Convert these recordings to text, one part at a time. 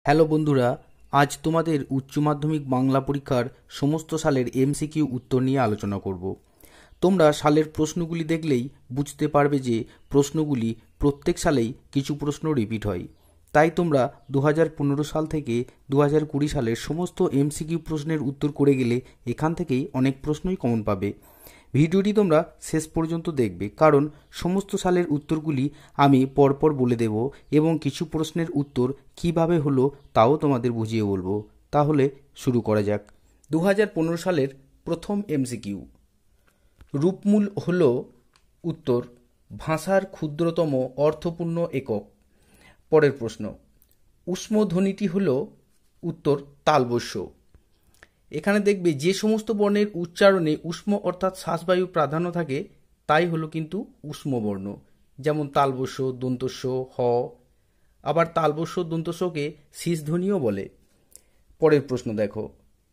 Hello বন্ধুরা, আজ তোমাদের উচ্চ মাধ্যমিক বাংলা পরীক্ষার সমস্ত সালের এমসিকিউ উত্তর নিয়ে আলোচনা করব। তোমরা সালের প্রশ্নগুলি দেখলেই বুঝতে পারবে যে প্রশ্নগুলি প্রত্যেক সালেই কিছু প্রশ্ন রিপিট হয়। তাই তোমরা 2015 সাল থেকে 2020 সালের সমস্ত এমসিকিউ প্রশ্নের উত্তর করে গেলে এখান থেকেই অনেক প্রশ্নই কমন পাবে। ভিডিওটি তোমরা শেষ পর্যন্ত দেখবে, কারণ সমস্ত সালের উত্তরগুলি আমি পরপর বলে দেব এবং কিছু প্রশ্নের উত্তর কিভাবে হলো তাও তোমাদের বুঝিয়ে বলবো। তাহলে শুরু করা যাক। 2015 সালের প্রথম এমসিকিউ, রূপমূল হল উত্তর ভাষার ক্ষুদ্রতম অর্থপূর্ণ একক। পরের প্রশ্ন, উষ্ম ধ্বনিটি হল উত্তর তালবস্য। এখানে দেখবে যে সমস্ত বর্ণের উচ্চারণে উষ্ম অর্থাৎ শ্বাসবায়ু প্রাধান্য থাকে তাই হলো কিন্তু উষ্ম বর্ণ, যেমন তালবস্য, দন্তস্ব, হ। আবার তালবস্য দন্তস্বকে শীষধ্বনিও বলে। পরের প্রশ্ন দেখো,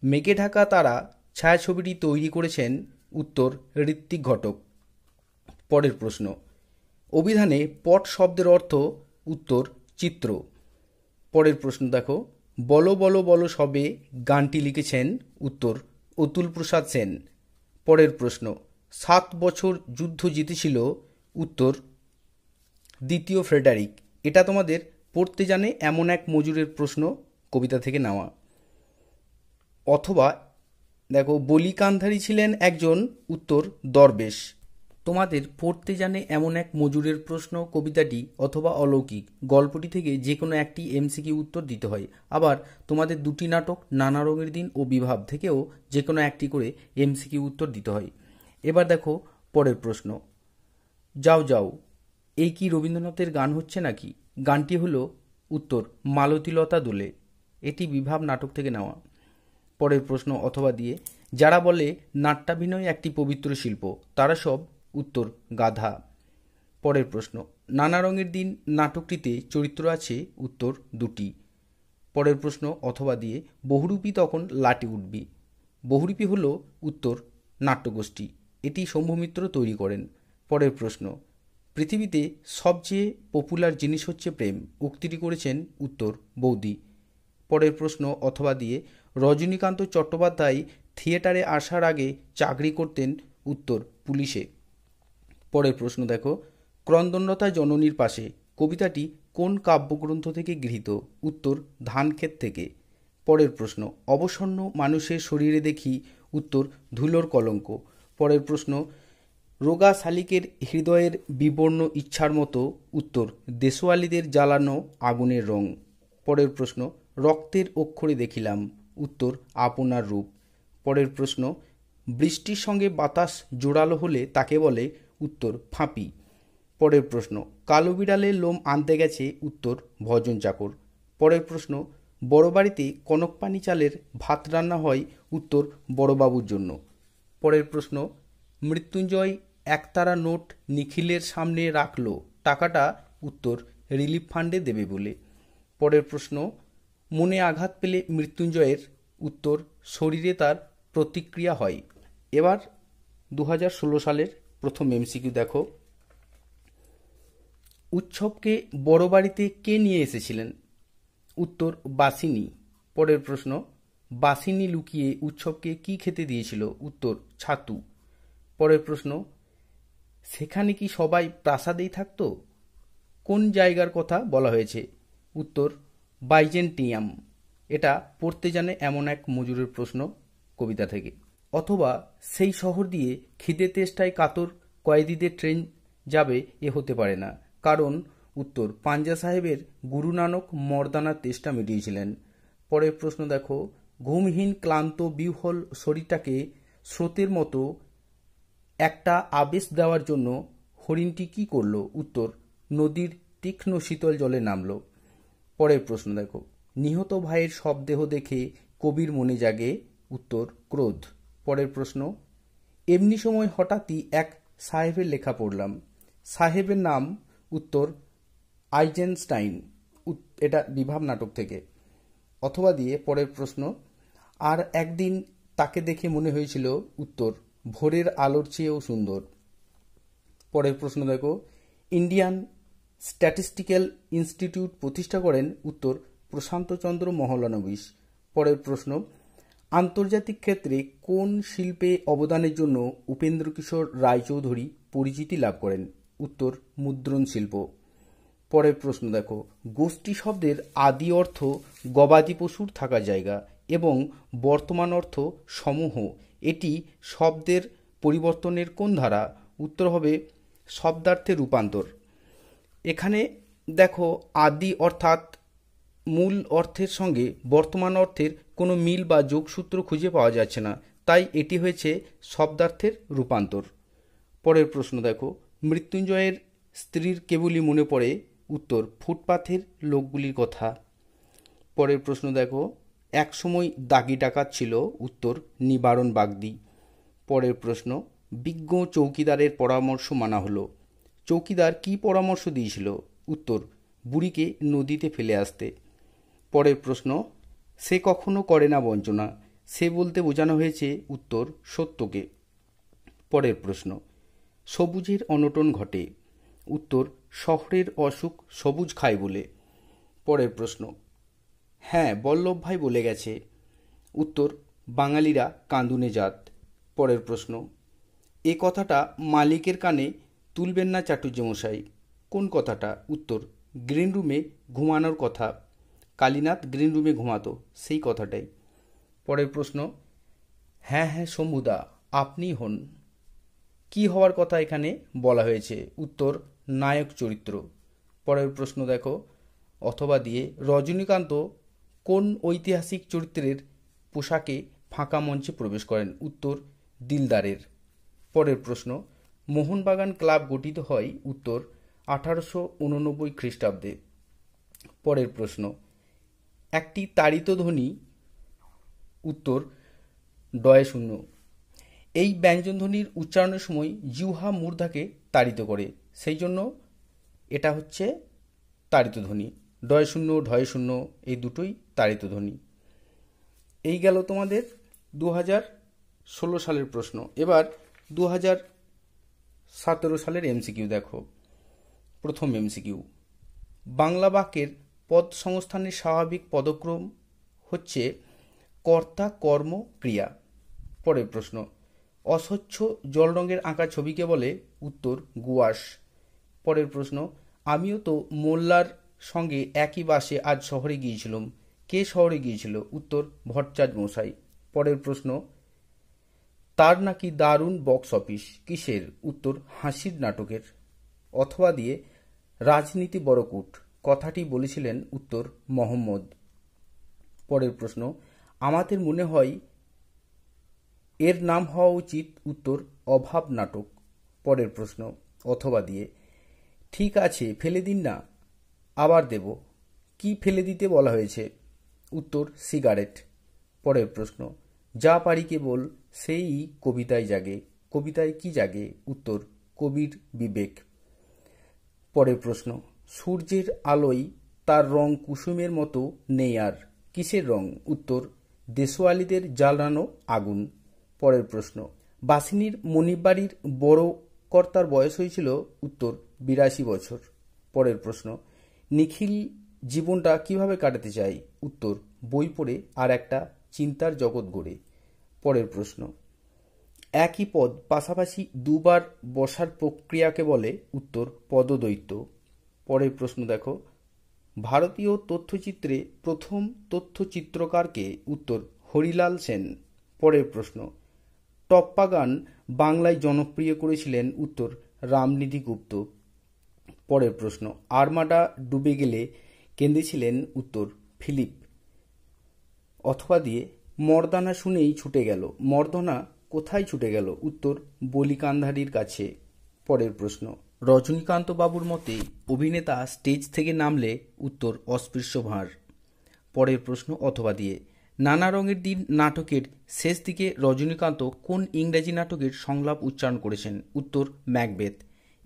মেঘে ঢাকা তারা ছায়াছবিটি তৈরি করেছেন উত্তর ঋত্বিক ঘটক। পরের প্রশ্ন, অভিধানে পট শব্দের অর্থ উত্তর চিত্র। পরের প্রশ্ন দেখো, বলো বলো বলো সবে গানটি লিখেছেন উত্তর অতুল প্রসাদ সেন। পরের প্রশ্ন, 7 বছর যুদ্ধ জিতেছিল উত্তর দ্বিতীয় ফ্রেডারিক। এটা তোমাদের পড়তে জানে এমন এক মজুরের প্রশ্ন, কবিতা থেকে নেওয়া। অথবা দেখো, বলি কান্ধারী ছিলেন একজন উত্তর দরবেশ। তোমাদের পড়তে জানে এমন এক মজুরের প্রশ্ন, কবিতাটি অথবা অলৌকিক গল্পটি থেকে যে কোনো একটি এমসিকিউ উত্তর দিতে হয়। আবার তোমাদের দুটি নাটক নানা রঙের দিন ও বিভাব থেকেও যে কোনো একটি করে এমসিকিউ উত্তর দিতে হয়। এবার দেখো পরের প্রশ্ন, যাও যাও এই কি রবীন্দ্রনাথের গান হচ্ছে নাকি? গানটি হলো উত্তর মালতীলতা দোলে। এটি বিভাব নাটক থেকে নেওয়া। পরের প্রশ্ন অথবা দিয়ে, যারা বলে নাট্যাভিনয় একটি পবিত্র শিল্প তারা সব উত্তর গাধা। পরের প্রশ্ন, নানা রঙের দিন নাটকটিতে চরিত্র আছে উত্তর দুটি। পরের প্রশ্ন অথবা দিয়ে, বহুরূপী তখন লাটে উঠবি। বহুরূপী হল উত্তর নাট্যগোষ্ঠী, এটি শম্ভুমিত্র তৈরি করেন। পরের প্রশ্ন, পৃথিবীতে সবচেয়ে পপুলার জিনিস হচ্ছে প্রেম, উক্তিটি করেছেন উত্তর বৌদি। পরের প্রশ্ন অথবা দিয়ে, রজনীকান্ত চট্টোপাধ্যায় থিয়েটারে আসার আগে চাকরি করতেন উত্তর পুলিশে। পরের প্রশ্ন দেখো, ক্রন্দনরতা জননীর পাশে কবিতাটি কোন কাব্যগ্রন্থ থেকে গৃহীত? উত্তর ধানক্ষেত থেকে। পরের প্রশ্ন, অবসন্ন মানুষের শরীরে দেখি উত্তর ধুলোর কলঙ্ক। পরের প্রশ্ন, রোগা শালিকের হৃদয়ের বিবর্ণ ইচ্ছার মতো উত্তর দেশওয়ালিদের জ্বালানো আগুনের রং। পরের প্রশ্ন, রক্তের অক্ষরে দেখিলাম উত্তর আপনার রূপ। পরের প্রশ্ন, বৃষ্টির সঙ্গে বাতাস জোরালো হলে তাকে বলে উত্তর ফাঁপি। পরের প্রশ্ন, কালো বিড়ালের লোম আনতে গেছে উত্তর ভজন চাকর। পরের প্রশ্ন, বড় বাড়িতে কনকপানি চালের ভাত রান্না হয় উত্তর বড়বাবুর জন্য। পরের প্রশ্ন, মৃত্যুঞ্জয় একতারা নোট নিখিলের সামনে রাখল, টাকাটা উত্তর রিলিফ ফান্ডে দেবে বলে। পরের প্রশ্ন, মনে আঘাত পেলে মৃত্যুঞ্জয়ের উত্তর শরীরে তার প্রতিক্রিয়া হয়। এবার 2016 সালের প্রথম এমসিকিউ দেখো, উৎসবকে বড় বাড়িতে কে নিয়ে এসেছিলেন? উত্তর বাসিনী। পরের প্রশ্ন, বাসিনী লুকিয়ে উৎসবকে কি খেতে দিয়েছিল? উত্তর ছাতু। পরের প্রশ্ন, সেখানে কি সবাই প্রাসাদেই থাকতো? কোন জায়গার কথা বলা হয়েছে? উত্তর বাইজেন্টিয়াম। এটা পড়তে জানে এমন এক মজুরের প্রশ্ন, কবিতা থেকে। অথবা সেই শহর দিয়ে খিদে তেষ্টায় কাতর কয়েদিদের ট্রেন যাবে এ হতে পারে না, কারণ উত্তর পাঞ্জা সাহেবের গুরু নানক মর্দানার তেষ্টা মিটিয়েছিলেন। পরের প্রশ্ন দেখো, ঘুমহীন ক্লান্ত বিহ্বল শরীরটাকে স্রোতের মতো একটা আবেশ দেওয়ার জন্য হরিণটি কি করলো? উত্তর নদীর তীক্ষ্ণ শীতল জলে নামলো। পরের প্রশ্ন দেখো, নিহত ভাইয়ের শবদেহ দেখে কবির মনে জাগে উত্তর ক্রোধ। পরের প্রশ্ন, এমনি সময় হঠাৎই এক সাহেবের লেখা পড়লাম, সাহেবের নাম উত্তর আইজেনস্টাইন। এটা বিভাব নাটক থেকে। অথবা দিয়ে পরের প্রশ্ন, আর একদিন তাকে দেখে মনে হয়েছিল উত্তর ভোরের আলোর চেয়েও সুন্দর। পরের প্রশ্ন দেখো, ইন্ডিয়ান স্ট্যাটিস্টিক্যাল ইনস্টিটিউট প্রতিষ্ঠা করেন উত্তর প্রশান্তচন্দ্র মহলানবিশ। পরের প্রশ্ন, আন্তর্জাতিক ক্ষেত্রে কোন শিল্পে অবদানের জন্য উপেন্দ্রকিশোর রায়চৌধুরী পরিচিতি লাভ করেন? উত্তর, মুদ্রণ শিল্প। পরের প্রশ্ন দেখো, গোষ্ঠী শব্দের আদি অর্থ গবাদি পশুর থাকার জায়গা এবং বর্তমান অর্থ সমূহ। এটি শব্দের পরিবর্তনের কোন ধারা? উত্তর হবে শব্দার্থের রূপান্তর। এখানে দেখো, আদি অর্থাৎ মূল অর্থের সঙ্গে বর্তমান অর্থের কোনো মিল বা যোগসূত্র খুঁজে পাওয়া যাচ্ছে না, তাই এটি হয়েছে শব্দার্থের রূপান্তর। পরের প্রশ্ন দেখো, মৃত্যুঞ্জয়ের স্ত্রীর কেবলই মনে পড়ে। উত্তর, ফুটপাথের লোকগুলির কথা। পরের প্রশ্ন দেখো, এক সময় দাগি ডাকাত ছিল। উত্তর, নিবারণ বাগদি। পরের প্রশ্ন, বিজ্ঞ চৌকিদারের পরামর্শ মানা হলো। চৌকিদার কি পরামর্শ দিয়েছিল? উত্তর, বুড়িকে নদীতে ফেলে আসতে। পরের প্রশ্ন, সে কখনো করে না বঞ্চনা। সে বলতে বোঝানো হয়েছে। উত্তর, সত্যকে। পরের প্রশ্ন, সবুজের অনটন ঘটে। উত্তর, শহরের অসুখ সবুজ খায় বলে। পরের প্রশ্ন, হ্যাঁ বল্লভ ভাই বলে গেছে। উত্তর, বাঙালিরা কান্দুনে জাত। পরের প্রশ্ন, এ কথাটা মালিকের কানে তুলবেন না চাটুর্যমশাই। কোন কথাটা? উত্তর, গ্রিন রুমে ঘুমানোর কথা। কালীনাথ গ্রিন রুমে ঘুমাতো, সেই কথাটাই। পরের প্রশ্ন, হ্যাঁ হ্যাঁ শম্ভুদা, আপনি হন। কি হওয়ার কথা এখানে বলা হয়েছে? উত্তর, নায়ক চরিত্র। পরের প্রশ্ন দেখো, অথবা দিয়ে রজনীকান্ত কোন ঐতিহাসিক চরিত্রের পোশাকে ফাঁকা মঞ্চে প্রবেশ করেন? উত্তর, দিলদারের। পরের প্রশ্ন, মোহনবাগান ক্লাব গঠিত হয়। উত্তর, 1889 খ্রিস্টাব্দে। পরের প্রশ্ন, একটি তাড়িত ধ্বনি। উত্তর, ডয়ে শূন্য। এই ব্যঞ্জনধ্বনির উচ্চারণের সময় জিহ্বা মূর্ধাকে তাড়িত করে, সেই জন্য এটা হচ্ছে তাড়িত ধ্বনি। ডয় শূন্য, ঢয় শূন্য, এই দুটোই তাড়িত ধ্বনি। এই গেল তোমাদের 2016 সালের প্রশ্ন। এবার 2017 সালের এমসিকিউ দেখো। প্রথম এমসিকিউ, বাংলা বাক্যের পদ সংস্থানের স্বাভাবিক পদক্রম হচ্ছে কর্তা, কর্ম, ক্রিয়া। পরের প্রশ্ন, অস্বচ্ছ জল রঙের আঁকা ছবিকে বলে? উত্তর, গুয়াশ। পরের প্রশ্ন, আমিও তো মোল্লার সঙ্গে একই বাসে আজ শহরে গিয়েছিলাম। কে শহরে গিয়েছিল? উত্তর, ভট্টাচার্য মশাই। পরের প্রশ্ন, তার নাকি দারুণ বক্স অফিস। কিসের? উত্তর, হাসির নাটকের। অথবা দিয়ে রাজনীতি বড়কুট কথাটি বলেছিলেন? উত্তর, মোহাম্মদ। পরের প্রশ্ন, আমাদের মনে হয় এর নাম হওয়া উচিত। উত্তর, অভাব নাটক। পরের প্রশ্ন, অথবা দিয়ে ঠিক আছে ফেলে দিন না, আবার দেব। কি ফেলে দিতে বলা হয়েছে? উত্তর, সিগারেট। পরের প্রশ্ন, যা পারি কেবল সেই কবিতায় জাগে। কবিতায় কি জাগে? উত্তর, কবির বিবেক। পরের প্রশ্ন, সূর্যের আলোয় তার রং কুসুমের মতো নেই আর। কিসের রং? উত্তর, দেশওয়ালিদের জ্বালানো আগুন। পরের প্রশ্ন, বাসিনীর মনিব বাড়ির বড় কর্তার বয়স হয়েছিল? উত্তর, 82 বছর। পরের প্রশ্ন, নিখিল জীবনটা কিভাবে কাটাতে চায়? উত্তর, বই পড়ে আর একটা চিন্তার জগৎ গড়ে। পরের প্রশ্ন, একই পদ পাশাপাশি দুবার বসার প্রক্রিয়াকে বলে? উত্তর, পদদ্বৈত। পরের প্রশ্ন দেখো, ভারতীয় তথ্যচিত্রে প্রথম তথ্যচিত্রকারকে? উত্তর, হরিলাল সেন। পরের প্রশ্ন, টপ্পা গান বাংলায় জনপ্রিয় করেছিলেন? উত্তর, রামনিধি গুপ্ত। পরের প্রশ্ন, আর্মাডা ডুবে গেলে কেঁদেছিলেন? উত্তর, ফিলিপ। অথবা দিয়ে মর্দানা শুনেই ছুটে গেল। মর্দানা কোথায় ছুটে গেল? উত্তর, বলিকান্ধারীর কাছে। পরের প্রশ্ন, রজনীকান্ত বাবুর মতে অভিনেতা স্টেজ থেকে নামলে? উত্তর, অস্পৃশ্য ভাঁড়। পরের প্রশ্ন, অথবা দিয়ে নানা রঙের দিন নাটকের শেষ দিকে রজনীকান্ত কোন ইংরেজি নাটকের সংলাপ উচ্চারণ করেছেন? উত্তর, ম্যাকবেথ।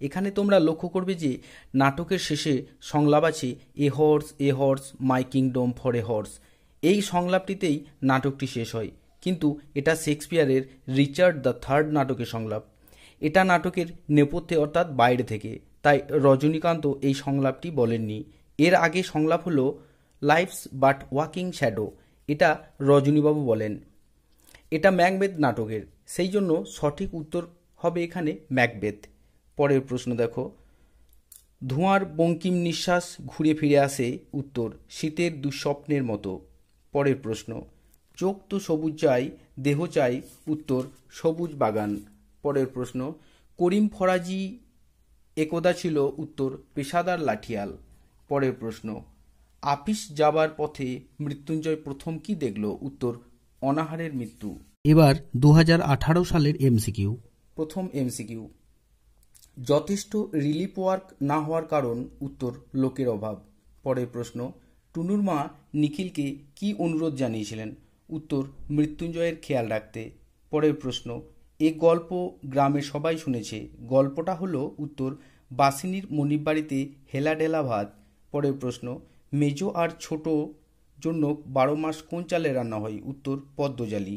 এখানে তোমরা লক্ষ্য করবে যে নাটকের শেষে সংলাপ আছে, এ horse my kingdom for a horse. এই সংলাপটিতেই নাটকটি শেষ হয়, কিন্তু এটা শেক্সপিয়ারের রিচার্ড দ্য থার্ড নাটকের সংলাপ। এটা নাটকের নেপথ্যে অর্থাৎ বাইরে থেকে, তাই রজনীকান্ত এই সংলাপটি বলেননি। এর আগে সংলাপ হলো লাইফস বাট ওয়াকিং শ্যাডো, এটা রজনীবাবু বলেন। এটা ম্যাকবেথ নাটকের, সেই জন্য সঠিক উত্তর হবে এখানে ম্যাকবেথ। পরের প্রশ্ন দেখো, ধোঁয়ার বঙ্কিম নিঃশ্বাস ঘুরে ফিরে আসে, উত্তর শীতের দুঃস্বপ্নের মতো। পরের প্রশ্ন, চোখ তো সবুজ চাই, দেহ চাই, উত্তর সবুজ বাগান। পরের প্রশ্ন, করিম ফরাজি একদা ছিল, উত্তর পেশাদার লাঠিয়াল। পরের প্রশ্ন, আপিস যাবার পথে মৃত্যুঞ্জয় প্রথম কি দেখল, উত্তর অনাহারের মৃত্যু। এবার 2018 সালের এমসিকিউ। প্রথম এমসিকিউ, যথেষ্ট রিলিফ ওয়ার্ক না হওয়ার কারণ, উত্তর লোকের অভাব। পরের প্রশ্ন, টুনুর মা নিখিলকে কি অনুরোধ জানিয়েছিলেন, উত্তর মৃত্যুঞ্জয়ের খেয়াল রাখতে। পরের প্রশ্ন, এ গল্প গ্রামে সবাই শুনেছে, গল্পটা হলো, উত্তর বাসিনীর মনিব বাড়িতে হেলাডেলা ভাত। পরের প্রশ্ন, মেজো আর ছোট জন্য 12 মাস কোন চালে রান্না হয়, উত্তর পদ্মজালি।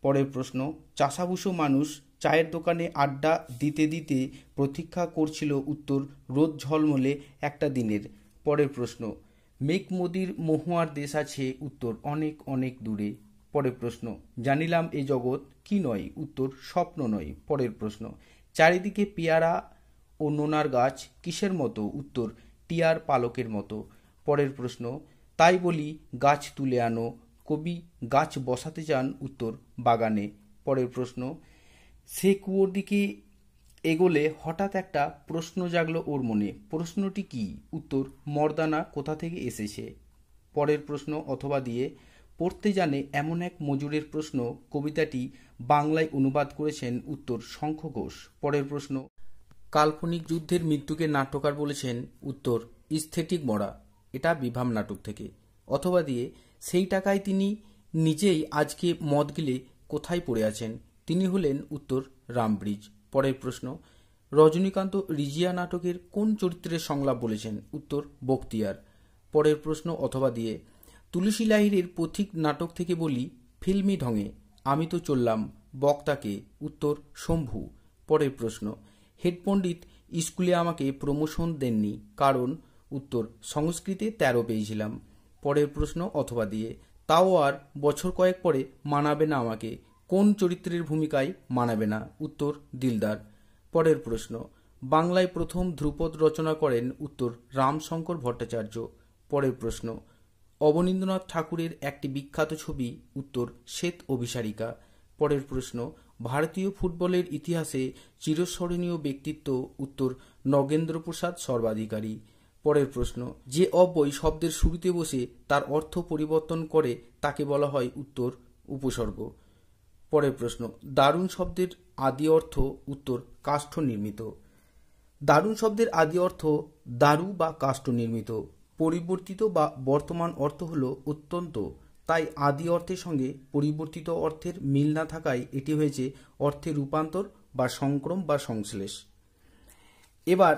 পরের প্রশ্ন, চাষাভুষো মানুষ চায়ের দোকানে আড্ডা দিতে দিতে প্রতীক্ষা করছিল, উত্তর রোদ ঝলমলে একটা দিনের। পরের প্রশ্ন, মেঘ মোদির মহুয়ার দেশ আছে, উত্তর অনেক অনেক দূরে। পরের প্রশ্ন, জানিলাম এ জগৎ কি নয়, উত্তর স্বপ্ন নয়। পরের প্রশ্ন, চারিদিকে পেয়ারা ও নোনার গাছ কিসের মতো, উত্তর টিয়ার পালকের মতো। পরের প্রশ্ন, তাই বলি গাছ তুলে আনো, কবি গাছ বসাতে চান, উত্তর বাগানে। পরের প্রশ্ন, সে কুয়োর দিকে এগোলে হঠাৎ একটা প্রশ্ন জাগলো ওর মনে, প্রশ্নটি কি, উত্তর মর্দানা কোথা থেকে এসেছে। পরের প্রশ্ন অথবা দিয়ে, পড়তে জানে এমন এক মজুরের প্রশ্ন, কবিতাটি বাংলায় অনুবাদ করেছেন, উত্তর শঙ্খ ঘোষ। পরের প্রশ্ন, কাল্পনিক যুদ্ধের মৃত্যুকে নাট্যকার বলেছেন, উত্তর ইস্থেটিক মরা, এটা বিভাম নাটক থেকে। অথবা দিয়ে, সেই টাকায় তিনি নিজেই আজকে মদ গিলে কোথায় পড়ে আছেন, তিনি হলেন, উত্তর রামব্রিজ। পরের প্রশ্ন, রজনীকান্ত রিজিয়া নাটকের কোন চরিত্রের সংলাপ বলেছেন, উত্তর বখতিয়ার। পরের প্রশ্ন অথবা দিয়ে, তুলসী লাহিড়ীর পথিক নাটক থেকে বলি, ফিল্মি ঢঙে, আমি তো চললাম বক্তাকে, উত্তর শম্ভু। পরের প্রশ্ন, হেড পণ্ডিত স্কুলে আমাকে প্রমোশন দেননি, কারণ, উত্তর সংস্কৃতে 13 পেয়েছিলাম। পরের প্রশ্ন অথবা দিয়ে, তাও আর বছর কয়েক পরে মানাবে না আমাকে, কোন চরিত্রের ভূমিকায় মানাবে না, উত্তর দিলদার। পরের প্রশ্ন, বাংলায় প্রথম ধ্রুপদ রচনা করেন, উত্তর রামশঙ্কর ভট্টাচার্য। পরের প্রশ্ন, অবনীন্দ্রনাথ ঠাকুরের একটি বিখ্যাত ছবি, উত্তর শ্বেত অভিসারিকা। পরের প্রশ্ন, ভারতীয় ফুটবলের ইতিহাসে চিরস্মরণীয় ব্যক্তিত্ব, উত্তর নগেন্দ্র প্রসাদ সর্বাধিকারী। পরের প্রশ্ন, যে অব্যয় শব্দের শুরুতে বসে তার অর্থ পরিবর্তন করে তাকে বলা হয়, উত্তর উপসর্গ। পরের প্রশ্ন, দারুণ শব্দের আদি অর্থ, উত্তর কাষ্ঠ নির্মিত। দারুণ শব্দের আদি অর্থ দারু বা কাষ্ঠ নির্মিত। পরিবর্তিত বা বর্তমান অর্থ হল অত্যন্ত, তাই আদি অর্থের সঙ্গে পরিবর্তিত অর্থের মিল না থাকায় এটি হয়েছে অর্থের রূপান্তর বা সংক্রম বা সংশ্লেষ। এবার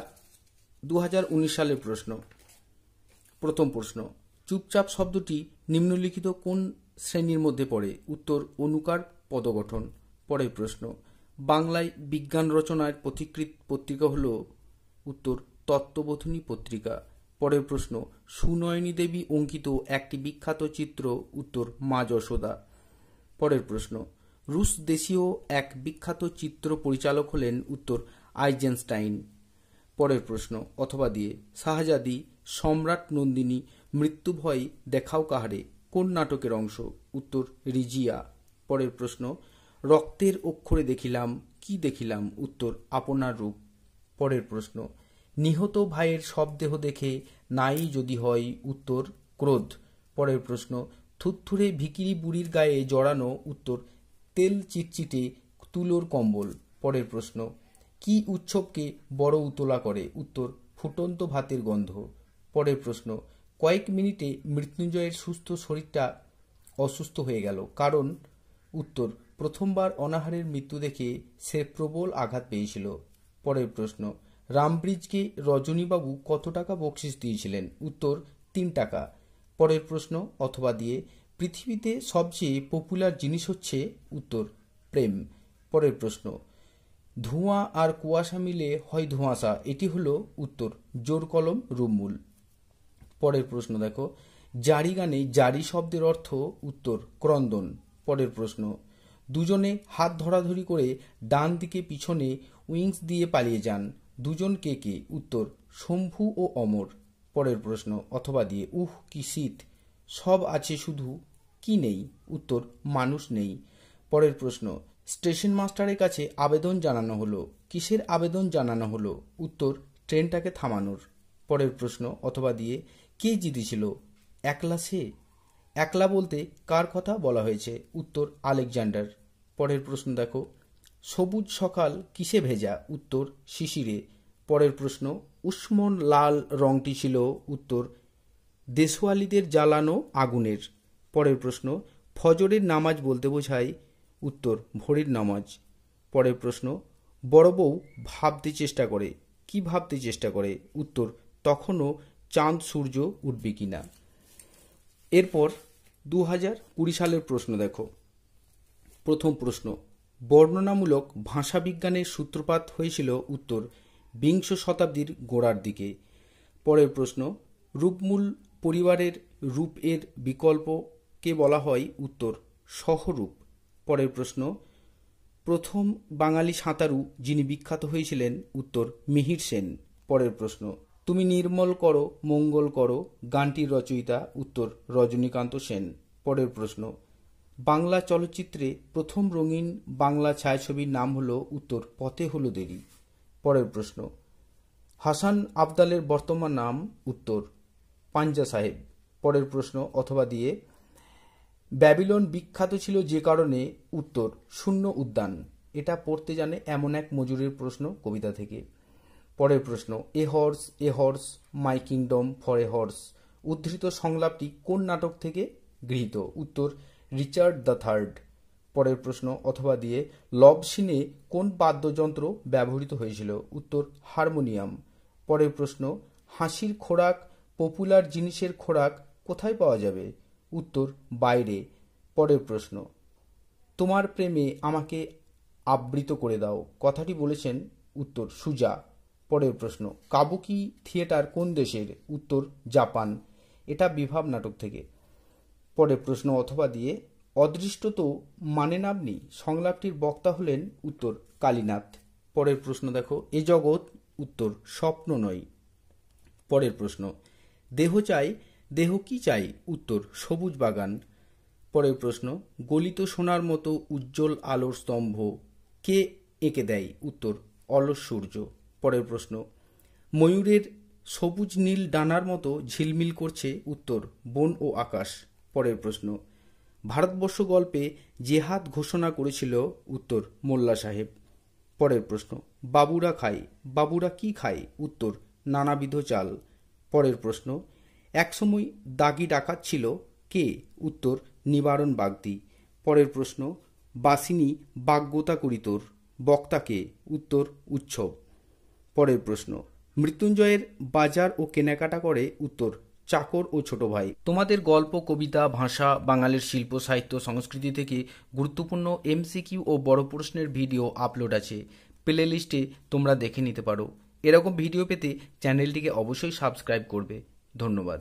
2019 সালের প্রশ্ন। প্রথম প্রশ্ন, চুপচাপ শব্দটি নিম্নলিখিত কোন শ্রেণীর মধ্যে পড়ে, উত্তর অনুকার পদগঠন। পরের প্রশ্ন, বাংলায় বিজ্ঞান রচনার পথিকৃৎ পত্রিকা হল, উত্তর তত্ত্ববোধিনী পত্রিকা। পরের প্রশ্ন, সুনয়নী দেবী অঙ্কিত একটি বিখ্যাত চিত্র, উত্তর মা যশোদা। পরের প্রশ্ন, রুশ দেশীয় এক বিখ্যাত চিত্র পরিচালক হলেন, উত্তর আইজেনস্টাইন। পরের প্রশ্ন অথবা দিয়ে, শাহজাদি সম্রাট নন্দিনী মৃত্যু ভয় দেখাও কাহারে কোন নাটকের অংশ, উত্তর রিজিয়া। পরের প্রশ্ন, রক্তের অক্ষরে দেখিলাম কি দেখিলাম, উত্তর আপনার রূপ। পরের প্রশ্ন, নিহত ভাইয়ের সব দেহ দেখে নাই যদি হয়, উত্তর ক্রোধ। পরের প্রশ্ন, থুরথুরে ভিকিরি বুড়ির গায়ে জড়ানো, উত্তর তেল চিটচিটে তুলোর কম্বল। পরের প্রশ্ন, কি উৎসবকে বড় উতলা করে, উত্তর ফুটন্ত ভাতের গন্ধ। পরের প্রশ্ন, কয়েক মিনিটে মৃত্যুঞ্জয়ের সুস্থ শরীরটা অসুস্থ হয়ে গেল, কারণ, উত্তর প্রথমবার অনাহারের মৃত্যু দেখে সে প্রবল আঘাত পেয়েছিল। পরের প্রশ্ন, রামব্রিজকে রজনীবাবু কত টাকা বকশিশ দিয়েছিলেন, উত্তর 3 টাকা। পরের প্রশ্ন অথবা দিয়ে, পৃথিবীতে সবচেয়ে পপুলার জিনিস হচ্ছে, উত্তর প্রেম। পরের প্রশ্ন, ধোঁয়া আর কুয়াশা মিলে হয় ধোঁয়াশা, এটি হলো, উত্তর জোর কলম রুমমূল। পরের প্রশ্ন দেখো, জারি গানে জারি শব্দের অর্থ উত্তর ক্রন্দন। পরের প্রশ্ন, দুজনে হাত ধরাধরি করে ডান দিকে পিছনে উইংস দিয়ে পালিয়ে যান, দুজন কে কে? উত্তর শম্ভু ও অমর। পরের প্রশ্ন, অথবা দিয়ে, কি শীত, সব আছে শুধু কি নেই? উত্তর মানুষ নেই। পরের প্রশ্ন, স্টেশন মাস্টারের কাছে আবেদন জানানো হলো, কিসের আবেদন জানানো হলো? উত্তর ট্রেনটাকে থামানোর। পরের প্রশ্ন, অথবা দিয়ে, কে জিতেছিল? একলা সে। একলা বলতে কার কথা বলা হয়েছে? উত্তর আলেকজান্ডার। পরের প্রশ্ন দেখো, সবুজ সকাল কিসে ভেজা? উত্তর শিশিরে। পরের প্রশ্ন, উষ্মণ লাল রংটি ছিল? উত্তর দেশওয়ালিদের জ্বালানো আগুনের। পরের প্রশ্ন, ফজরের নামাজ বলতে বোঝায়? উত্তর ভোরের নামাজ। পরের প্রশ্ন, বড় বউ ভাবতে চেষ্টা করে, কি ভাবতে চেষ্টা করে? উত্তর তখনও চাঁদ সূর্য উঠবে কিনা। এরপর 2020 সালের প্রশ্ন দেখো। প্রথম প্রশ্ন, বর্ণনামূলক ভাষাবিজ্ঞানের সূত্রপাত হয়েছিল? উত্তর বিংশ শতাব্দীর গোড়ার দিকে। পরের প্রশ্ন, রূপমূল পরিবারের রূপ এর বিকল্পকে বলা হয়? উত্তর সহরূপ। পরের প্রশ্ন, প্রথম বাঙালি সাঁতারু যিনি বিখ্যাত হয়েছিলেন? উত্তর মিহির সেন। পরের প্রশ্ন, তুমি নির্মল করো মঙ্গল করো গানটির রচয়িতা? উত্তর রজনীকান্ত সেন। পরের প্রশ্ন, বাংলা চলচ্চিত্রে প্রথম রঙিন বাংলা ছায়াছবির নাম হলো? উত্তর পথে হলো দেরি। পরের প্রশ্ন, হাসান আবদালের বর্তমান নাম? উত্তর পাঞ্জা সাহেব। পরের প্রশ্ন, অথবা দিয়ে, ব্যাবিলন বিখ্যাত ছিল যে কারণে? উত্তর শূন্য উদ্যান। এটা পড়তে জানে এমন এক মজুরের প্রশ্ন, কবিতা থেকে। পরের প্রশ্ন, এ horse my kingdom for a horse উদ্ধৃত সংলাপটি কোন নাটক থেকে গৃহীত? উত্তর রিচার্ড দ্য থার্ড। পরের প্রশ্ন, অথবা দিয়ে, লভ সিনে কোন বাদ্যযন্ত্র ব্যবহৃত হয়েছিল? উত্তর হারমোনিয়াম। পরের প্রশ্ন, হাসির খোরাক পপুলার জিনিসের খোরাক কোথায় পাওয়া যাবে? উত্তর বাইরে। পরের প্রশ্ন, তোমার প্রেমে আমাকে আবৃত করে দাও কথাটি বলেছেন? উত্তর সুজা। পরের প্রশ্ন, কাবুকি থিয়েটার কোন দেশের? উত্তর জাপান। এটা বিভাব নাটক থেকে। পরের প্রশ্ন, অথবা দিয়ে, অদৃষ্ট তো মানে নামনি সংলাপটির বক্তা হলেন? উত্তর কালীনাথ। পরের প্রশ্ন দেখো, এ জগৎ? উত্তর স্বপ্ন নয়। পরের প্রশ্ন, দেহ চাই, দেহ কি চাই? উত্তর সবুজ বাগান। পরের প্রশ্ন, গলিত সোনার মতো উজ্জ্বল আলোর স্তম্ভ কে এঁকে দেয়? উত্তর অলস সূর্য। পরের প্রশ্ন, ময়ূরের সবুজ নীল ডানার মতো ঝিলমিল করছে? উত্তর বন ও আকাশ। পরের প্রশ্ন, ভারতবর্ষ গল্পে জেহাদ ঘোষণা করেছিল? উত্তর মোল্লা সাহেব। পরের প্রশ্ন, বাবুরা খায়, বাবুরা কি খায়? উত্তর নানাবিধ চাল। পরের প্রশ্ন, একসময় দাগি ডাকাত ছিল কে? উত্তর নিবারণ বাগদি। পরের প্রশ্ন, বাসিনী বাগ্যতা করিতোর বক্তা কে? উত্তর উৎসব। পরের প্রশ্ন, মৃত্যুঞ্জয়ের বাজার ও কেনাকাটা করে? উত্তর চাকর ও ছোট ভাই। তোমাদের গল্প, কবিতা, ভাষা, বাঙালির শিল্প, সাহিত্য, সংস্কৃতি থেকে গুরুত্বপূর্ণ এমসিকিউ ও বড় প্রশ্নের ভিডিও আপলোড আছে, প্লে লিস্টে তোমরা দেখে নিতে পারো। এরকম ভিডিও পেতে চ্যানেলটিকে অবশ্যই সাবস্ক্রাইব করবে। ধন্যবাদ।